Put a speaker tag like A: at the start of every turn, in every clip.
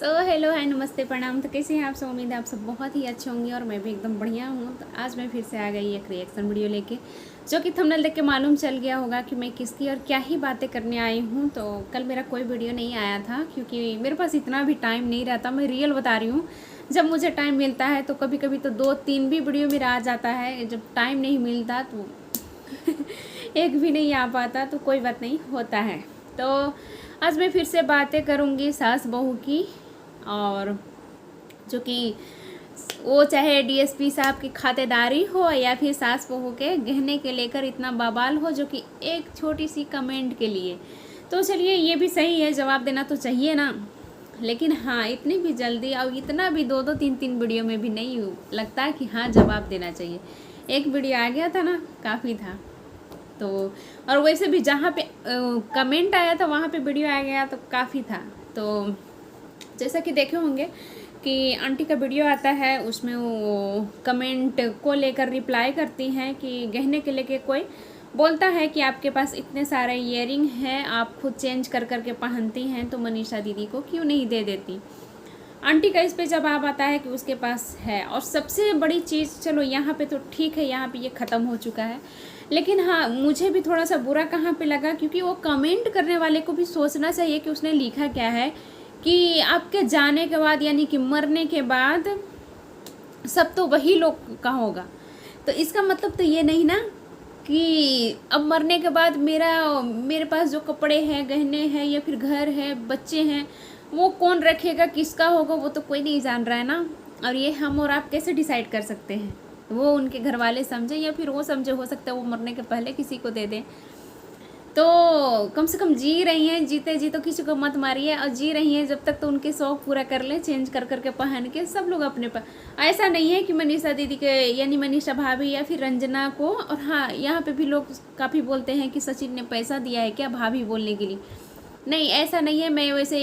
A: Hello hi नमस्ते प्रणाम। तो कैसे हैं आप सब? उम्मीद है आप सब बहुत ही अच्छे होंगे और मैं भी एकदम बढ़िया हूँ। तो आज मैं फिर से आ गई एक रिएक्शन वीडियो लेके, जो कि थंबनेल देख के मालूम चल गया होगा कि मैं किसकी और क्या ही बातें करने आई हूँ। तो कल मेरा कोई वीडियो नहीं आया था क्योंकि मेरे पास इतना भी टाइम नहीं रहता। मैं रियल बता रही हूँ, जब मुझे टाइम मिलता है तो कभी कभी तो 2-3 भी वीडियो मेरा आ जाता है। जब टाइम नहीं मिलता तो एक भी नहीं आ पाता, तो कोई बात नहीं, होता है। तो आज मैं फिर से बातें करूँगी सास बहू की, और जो कि वो चाहे डीएसपी साहब की खातेदारी हो या फिर सास बहू के गहने के लेकर इतना बवाल हो, जो कि एक छोटी सी कमेंट के लिए। तो चलिए, ये भी सही है, जवाब देना तो चाहिए ना। लेकिन हाँ, इतनी भी जल्दी और इतना भी 2-2 3-3 वीडियो में भी नहीं लगता कि हाँ जवाब देना चाहिए। एक वीडियो आ गया था ना, काफ़ी था। तो और वैसे भी जहाँ पे कमेंट आया था वहाँ पे वीडियो आ गया तो काफ़ी था। तो जैसा कि देखे होंगे कि आंटी का वीडियो आता है, उसमें वो कमेंट को लेकर रिप्लाई करती हैं कि गहने के लेके कोई बोलता है कि आपके पास इतने सारे ईयरिंग हैं, आप खुद चेंज कर करके पहनती हैं, तो मनीषा दीदी को क्यों नहीं दे देती। आंटी का इस पे जवाब आता है कि उसके पास है। और सबसे बड़ी चीज़, चलो यहाँ पे तो ठीक है, यहाँ पे ये ख़त्म हो चुका है। लेकिन हाँ, मुझे भी थोड़ा सा बुरा कहाँ पे लगा, क्योंकि वो कमेंट करने वाले को भी सोचना चाहिए कि उसने लिखा क्या है कि आपके जाने के बाद, यानी कि मरने के बाद सब तो वही लोग का होगा। तो इसका मतलब तो ये नहीं ना कि अब मरने के बाद मेरे पास जो कपड़े हैं, गहने हैं या फिर घर है, बच्चे हैं, वो कौन रखेगा, किसका होगा, वो तो कोई नहीं जान रहा है ना। और ये हम और आप कैसे डिसाइड कर सकते हैं? वो उनके घर वाले समझे या फिर वो समझे, हो सकता है वो मरने के पहले किसी को दे दें। तो कम से कम जी रही हैं, जीते जी तो किसी को मत मारिए, और जी रही हैं जब तक तो उनके शौक पूरा कर लें, चेंज कर करके पहन के सब लोग अपने पर। ऐसा नहीं है कि मनीषा दीदी के, यानी मनीषा भाभी या फिर रंजना को, और हाँ यहाँ पे भी लोग काफ़ी बोलते हैं कि सचिन ने पैसा दिया है क्या भाभी बोलने के लिए। नहीं, ऐसा नहीं है। मैं वैसे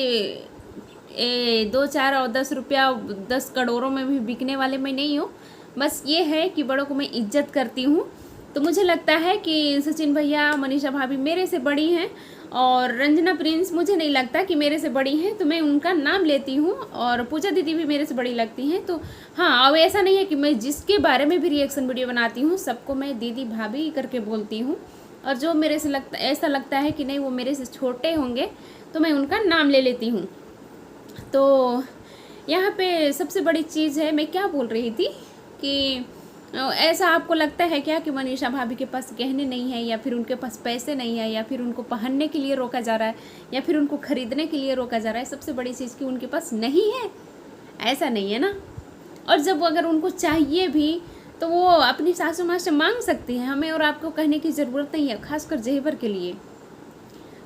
A: 2-4 और 10 रुपया 10 करोड़ों में भी बिकने वाले मैं नहीं हूँ। बस ये है कि बड़ों को मैं इज्जत करती हूँ। तो मुझे लगता है कि सचिन भैया, मनीषा भाभी मेरे से बड़ी हैं, और रंजना प्रिंस मुझे नहीं लगता कि मेरे से बड़ी हैं, तो मैं उनका नाम लेती हूँ। और पूजा दीदी भी मेरे से बड़ी लगती हैं। तो हाँ, अब ऐसा नहीं है कि मैं जिसके बारे में भी रिएक्शन वीडियो बनाती हूँ सबको मैं दीदी भाभी करके बोलती हूँ, और जो मेरे से ऐसा लगता है कि नहीं वो मेरे से छोटे होंगे तो मैं उनका नाम ले लेती हूँ। तो यहाँ पे सबसे बड़ी चीज़ है, मैं क्या बोल रही थी कि ऐसा आपको लगता है क्या कि मनीषा भाभी के पास गहने नहीं है, या फिर उनके पास पैसे नहीं है, या फिर उनको पहनने के लिए रोका जा रहा है, या फिर उनको खरीदने के लिए रोका जा रहा है? सबसे बड़ी चीज़ कि उनके पास नहीं है, ऐसा नहीं है ना। और जब अगर उनको चाहिए भी तो वो अपनी सासू माँ से मांग सकती है, हमें और आपको कहने की ज़रूरत नहीं है, खासकर जेवर के लिए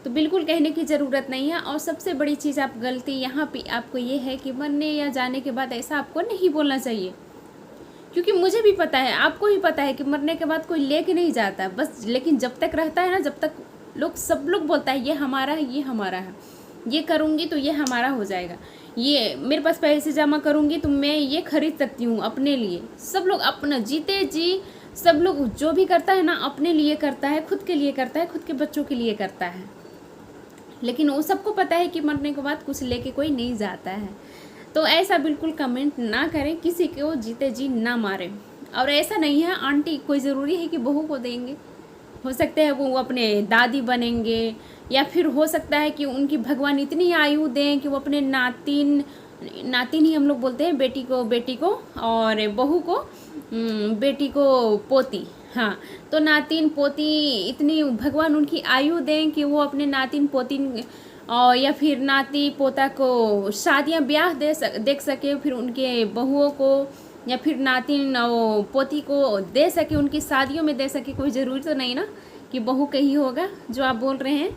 A: तो बिल्कुल कहने की ज़रूरत नहीं है। और सबसे बड़ी चीज़ आप गलती यहाँ पे आपको ये है कि मरने या जाने के बाद ऐसा आपको नहीं बोलना चाहिए, क्योंकि मुझे भी पता है, आपको भी पता है कि मरने के बाद कोई लेके नहीं जाता बस। लेकिन जब तक रहता है ना, जब तक सब लोग बोलता है ये हमारा है, ये हमारा है, ये करूँगी तो ये हमारा हो जाएगा, ये मेरे पास पैसे जमा करूँगी तो मैं ये खरीद सकती हूँ अपने लिए। सब लोग अपना जीते जी, सब लोग जो भी करता है ना अपने लिए करता है, खुद के लिए करता है, खुद के बच्चों के लिए करता है। लेकिन वो सबको पता है कि मरने के बाद कुछ लेके कोई नहीं जाता है। तो ऐसा बिल्कुल कमेंट ना करें, किसी को जीते जी ना मारें। और ऐसा नहीं है आंटी कोई ज़रूरी है कि बहू को देंगे, हो सकता है वो अपने दादी बनेंगे, या फिर हो सकता है कि उनकी भगवान इतनी आयु दें कि वो अपने नातिन ही हम लोग बोलते हैं, बेटी को और बहू को बेटी को पोती। हाँ, तो नातिन पोती इतनी भगवान उनकी आयु दें कि वो अपने नातिन पोतिन और या फिर नाती पोता को शादियाँ ब्याह देख सके, फिर उनके बहुओं को या फिर नातिन और पोती को दे सके, उनकी शादियों में दे सके। कोई ज़रूरी तो नहीं ना कि बहू का ही होगा जो आप बोल रहे हैं।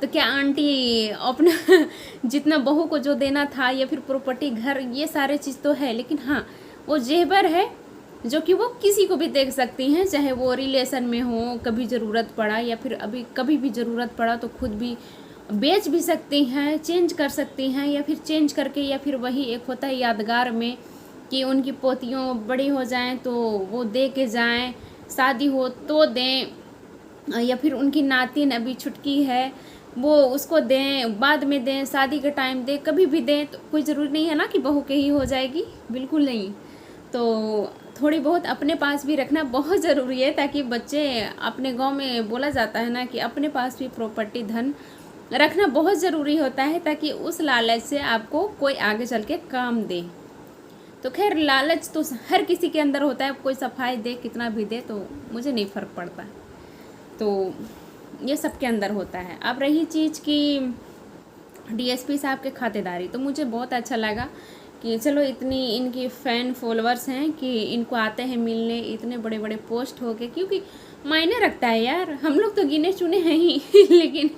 A: तो क्या आंटी अपना जितना बहू को जो देना था, या फिर प्रॉपर्टी, घर, ये सारे चीज़ तो है, लेकिन हाँ वो जेवर है जो कि वो किसी को भी देख सकती हैं, चाहे वो रिलेशन में हो, कभी ज़रूरत पड़ा या फिर अभी कभी भी ज़रूरत पड़ा तो खुद भी बेच भी सकती हैं, चेंज कर सकती हैं, या फिर चेंज करके, या फिर वही एक होता है यादगार में कि उनकी पोतियों बड़ी हो जाएं तो वो दे के जाएं, शादी हो तो दें, या फिर उनकी नातिन अभी छुटकी है वो उसको दें, बाद में दें, शादी के टाइम दें, कभी भी दें, तो कोई ज़रूरी नहीं है ना कि बहू के ही हो जाएगी, बिल्कुल नहीं। तो थोड़ी बहुत अपने पास भी रखना बहुत ज़रूरी है, ताकि बच्चे, अपने गांव में बोला जाता है ना कि अपने पास भी प्रॉपर्टी धन रखना बहुत ज़रूरी होता है, ताकि उस लालच से आपको कोई आगे चल के काम दे। तो खैर लालच तो हर किसी के अंदर होता है, कोई सफाई दे कितना भी दे तो मुझे नहीं फ़र्क पड़ता, तो ये सबके अंदर होता है। अब रही चीज़ की डीएसपी साहब के खातेदारी, तो मुझे बहुत अच्छा लगा कि चलो इतनी इनकी फ़ैन फॉलोअर्स हैं कि इनको आते हैं मिलने, इतने बड़े बड़े पोस्ट हो गए, क्योंकि मायने रखता है यार। हम लोग तो गिने चुने हैं ही लेकिन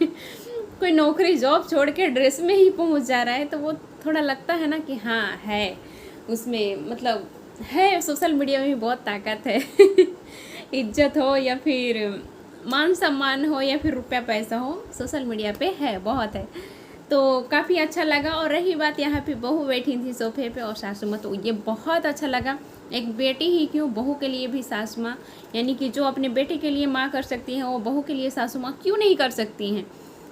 A: कोई नौकरी जॉब छोड़ के ड्रेस में ही पहुंच जा रहा है, तो वो थोड़ा लगता है ना कि हाँ है उसमें, मतलब है, सोशल मीडिया में भी बहुत ताकत है इज्जत हो या फिर मान सम्मान हो या फिर रुपया पैसा हो, सोशल मीडिया पे है, बहुत है। तो काफ़ी अच्छा लगा। और रही बात, यहाँ पे बहू बैठी थी सोफे पे और सासू माँ, तो ये बहुत अच्छा लगा। एक बेटी ही क्यों, बहू के लिए भी सासू माँ, यानी कि जो अपने बेटे के लिए माँ कर सकती हैं वो बहू के लिए सासू माँ क्यों नहीं कर सकती हैं।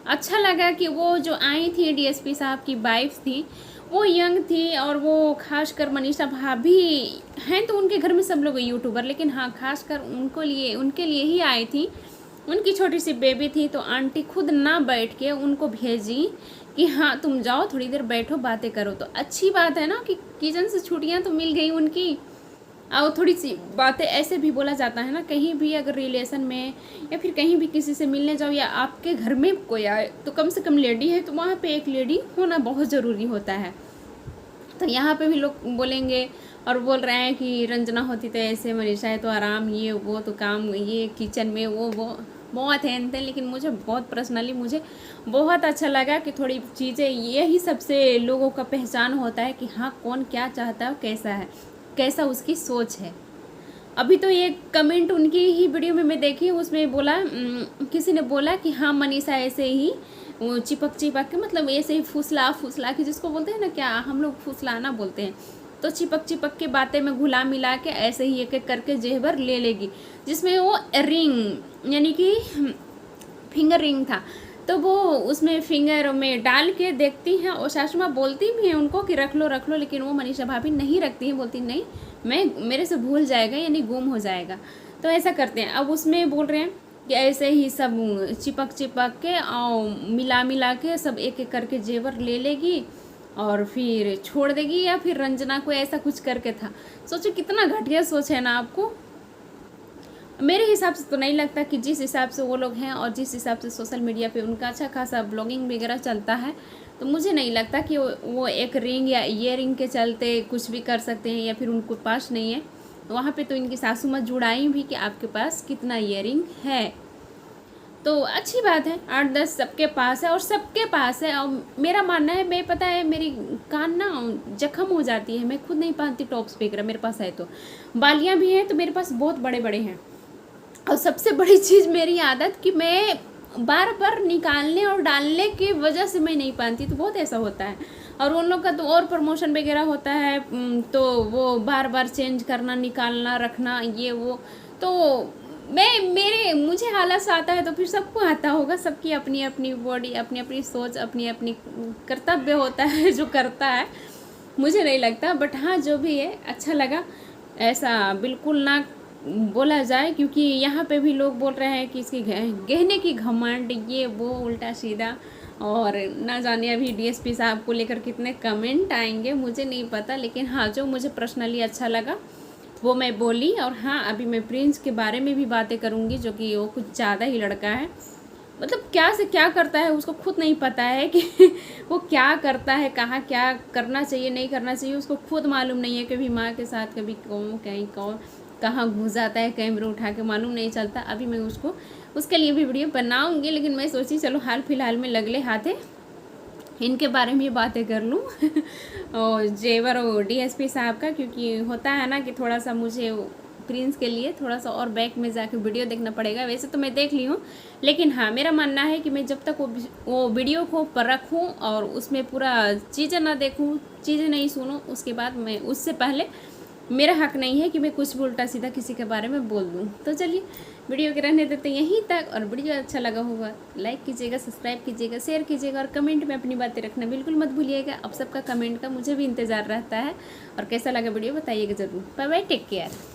A: अच्छा लगा कि वो जो आई थी डीएसपी साहब की वाइफ थी, वो यंग थी, और वो खासकर मनीषा भाभी हैं तो उनके घर में सब लोग यूट्यूबर, लेकिन हाँ खासकर उनके लिए ही आई थी। उनकी छोटी सी बेबी थी, तो आंटी खुद ना बैठ के उनको भेजी कि हाँ तुम जाओ थोड़ी देर बैठो बातें करो। तो अच्छी बात है ना कि किचन से छुट्टियाँ तो मिल गई उनकी, और थोड़ी सी बातें, ऐसे भी बोला जाता है ना, कहीं भी अगर रिलेशन में या फिर कहीं भी किसी से मिलने जाओ या आपके घर में कोई आए, तो कम से कम लेडी है तो वहाँ पे एक लेडी होना बहुत ज़रूरी होता है। तो यहाँ पे भी लोग बोलेंगे और बोल रहे हैं कि रंजना होती तो ऐसे, मनीषा है तो आराम, ये वो तो काम, ये किचन में वो बहुत है, लेकिन मुझे बहुत पर्सनली मुझे बहुत अच्छा लगा कि थोड़ी चीज़ें, यही सबसे लोगों का पहचान होता है कि हाँ कौन क्या चाहता है, कैसा उसकी सोच है। अभी तो ये कमेंट उनकी ही वीडियो में मैं देखी, उसमें बोला, किसी ने बोला कि हाँ मनीषा ऐसे ही वो चिपक के, मतलब ऐसे ही फुसला के, जिसको बोलते हैं ना, क्या हम लोग फुसलाना बोलते हैं, तो चिपक के बातें में घुला मिला के ऐसे ही एक एक करके जेवर ले लेगी, जिसमें वो रिंग यानी कि फिंगर रिंग था, तो वो उसमें फिंगर में डाल के देखती हैं, और सासू माँ बोलती भी हैं उनको कि रख लो, लेकिन वो मनीषा भाभी नहीं रखती हैं, बोलती नहीं मेरे से भूल जाएगा यानी गुम हो जाएगा, तो ऐसा करते हैं। अब उसमें बोल रहे हैं कि ऐसे ही सब चिपक के और मिला के सब एक एक करके जेवर ले लेगी और फिर छोड़ देगी, या फिर रंजना को ऐसा कुछ करके था। सोचो कितना घटिया सोच है ना आपको। मेरे हिसाब से तो नहीं लगता कि जिस हिसाब से वो लोग हैं और जिस हिसाब से सोशल मीडिया पे उनका अच्छा खासा ब्लॉगिंग वगैरह चलता है, तो मुझे नहीं लगता कि वो एक रिंग या ईयरिंग के चलते कुछ भी कर सकते हैं, या फिर उनको पास नहीं है। वहाँ पे तो इनकी सासू माँ जुड़ाई भी कि आपके पास कितना ईयरिंग है, तो अच्छी बात है। 8-10 सबके पास है, और सबके पास है। और मेरा मानना है, मैं पता है मेरी कान ना जख्म हो जाती है, मैं खुद नहीं पहनती टॉप्स वगैरह, मेरे पास है तो बालियाँ भी हैं, तो मेरे पास बहुत बड़े बड़े हैं। और सबसे बड़ी चीज़ मेरी आदत कि मैं बार बार निकालने और डालने की वजह से मैं नहीं पहनती, तो बहुत ऐसा होता है। और उन लोग का तो और प्रमोशन वगैरह होता है, तो वो बार बार चेंज करना, निकालना, रखना, ये वो, तो मुझे आलस आता है, तो फिर सबको आता होगा। सबकी अपनी अपनी बॉडी, अपनी अपनी सोच, अपनी अपनी कर्तव्य होता है जो करता है, मुझे नहीं लगता। बट हाँ जो भी है अच्छा लगा, ऐसा बिल्कुल ना बोला जाए, क्योंकि यहाँ पे भी लोग बोल रहे हैं कि इसकी गहने की घमंड, ये वो उल्टा सीधा, और ना जाने अभी डीएसपी साहब को लेकर कितने कमेंट आएंगे मुझे नहीं पता। लेकिन हाँ जो मुझे पर्सनली अच्छा लगा वो मैं बोली। और हाँ अभी मैं प्रिंस के बारे में भी बातें करूँगी, जो कि वो कुछ ज़्यादा ही लड़का है, मतलब क्या से क्या करता है उसको खुद नहीं पता है कि वो क्या करता है, कहाँ क्या करना चाहिए नहीं करना चाहिए, उसको खुद मालूम नहीं है। कभी माँ के साथ, कभी कौन कहीं कौन कहाँ घुस जाता है, कैमरे उठा के, मालूम नहीं चलता। अभी मैं उसके लिए भी वीडियो बनाऊंगी, लेकिन मैं सोची चलो हाल फिलहाल में लगले हाथे इनके बारे में बातें कर लूँ और जेवर और डीएसपी साहब का, क्योंकि होता है ना कि थोड़ा सा मुझे प्रिंस के लिए थोड़ा सा और बैक में जाके वीडियो देखना पड़ेगा। वैसे तो मैं देख ली हूँ, लेकिन हाँ मेरा मानना है कि मैं जब तक वो वीडियो को परखूँ और उसमें पूरा चीज़ें ना देखूँ, चीज़ें नहीं सुनूँ, उसके बाद मैं उससे पहले मेरा हक नहीं है कि मैं कुछ भी उल्टा सीधा किसी के बारे में बोल दूँ। तो चलिए वीडियो के रहने देते यहीं तक, और वीडियो अच्छा लगा होगा लाइक कीजिएगा, सब्सक्राइब कीजिएगा, शेयर कीजिएगा, और कमेंट में अपनी बातें रखना बिल्कुल मत भूलिएगा। अब सबका कमेंट का मुझे भी इंतज़ार रहता है, और कैसा लगा वीडियो बताइएगा ज़रूर। Bye bye, take care.